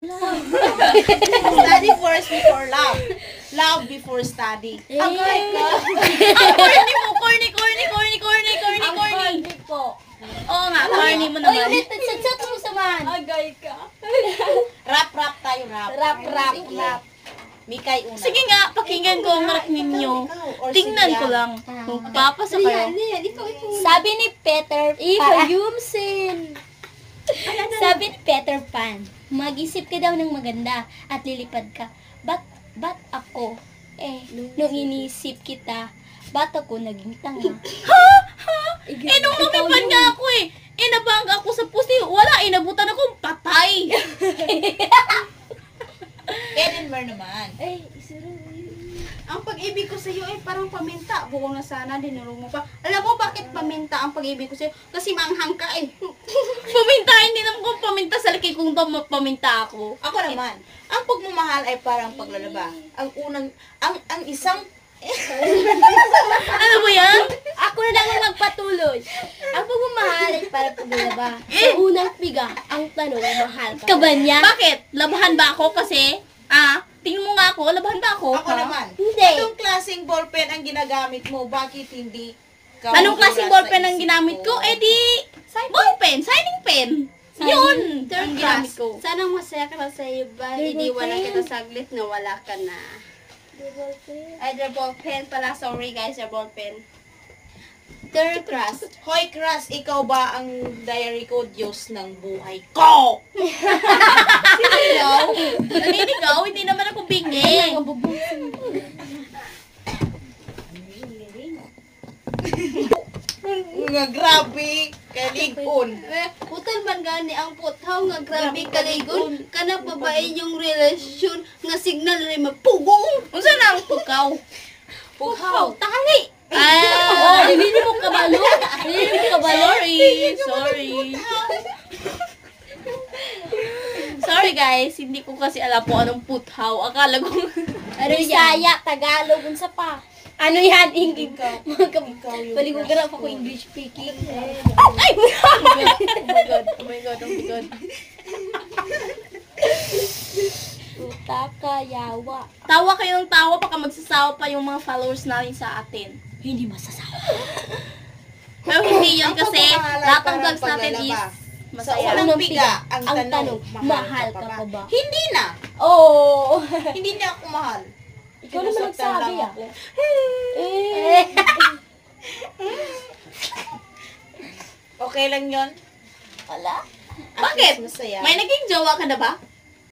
Study first before love. Love before study. Agay ka. Corny mo, corny. Corny po. Oo nga, corny mo naman. Uy, nagsat mo sa man. Agay ka. Rap tayo, rap. Rap. Mikay una. Sige nga, pakinggan ko ang rap ninyo. Tingnan ko lang. Kung papasa kayo. Sabi ni Peter Pan. Sabi ni Peter Pan, mag-isip ka daw ng maganda at lilipad ka. Ba't ako? Nung inisip kita, ba't ako naging tanga? Nung lumipad nga ako nabangga ako sa pusti. Wala, inabutan akong patay. Edinburgh naman. Ang pag-ibig ko sa iyo ay parang paminta. Buong na sana, dinuro mo pa. Alam mo bakit paminta ang pag-ibig ko sa iyo? Kasi manghang ka Paminta, hindi naman kong paminta sa laki kung paminta ako. Ako naman. Ang pagmamahal ay parang paglalaba. Ang isang Ano ba yan? Ako na lang ang magpatuloy. Ang pagmamahal ay para paglalaba. Sa unang piga, ang tanong, mahal ka ba niya? Bakit? Labahan ba ako kasi? Tingnan mo nga ako, labahan ba ako? Ako naman. Hindi. Anong klaseng ballpen ang ginagamit mo? Bakit hindi ka Anong klaseng magulat ballpen sa ang isip ginamit mo? ko? Ballpen, signing pen. Yun, ang ginamit ko. Sana masaya ka na sa iyo ba? Hindi wala kita saglit na wala ka na. Ay, the ball pen pala. Sorry guys, the ball pen. Third class. Hoy, Crush, ikaw ba ang diary ko, Diyos ng buhay ko? Naninigaw, hindi naman ako bingi. Nga grabe, kaligon. Putol man gani ang puthaw nga grabe kaligon. Kana babae yung relasyon nga signal rin mapugong. Unsa na ang pukaw? Pughaw. Tangi! Hindi mo kabalo. Sorry. Sorry guys, hindi ko kasi alam po anong puthaw. Akala ko... Bisaya, Tagalog, unsa pa? Ano yan? English. Ikaw yung Paligogarap ako crush ko. English speaking. Ay! Oh my God. Utaka, yawa. Tawa kayo ng tawa, baka magsasawa pa yung mga followers natin sa atin. Hindi masasawa. Pero hindi yun Ang kasi pagmamahal ay lahat ng parang vlogs natin is paglalaba. Sa masaya. unang Unang piga, piga, ang ang tanong, tanong, mahal ka pa ba? Hindi na. Oh. Hindi niya ako mahal. Ikaw naman Sinasaktan nagsabi lang ah. ako. Okay lang yon. Wala. At Bakit? least masaya. May naging jowa ka na ba?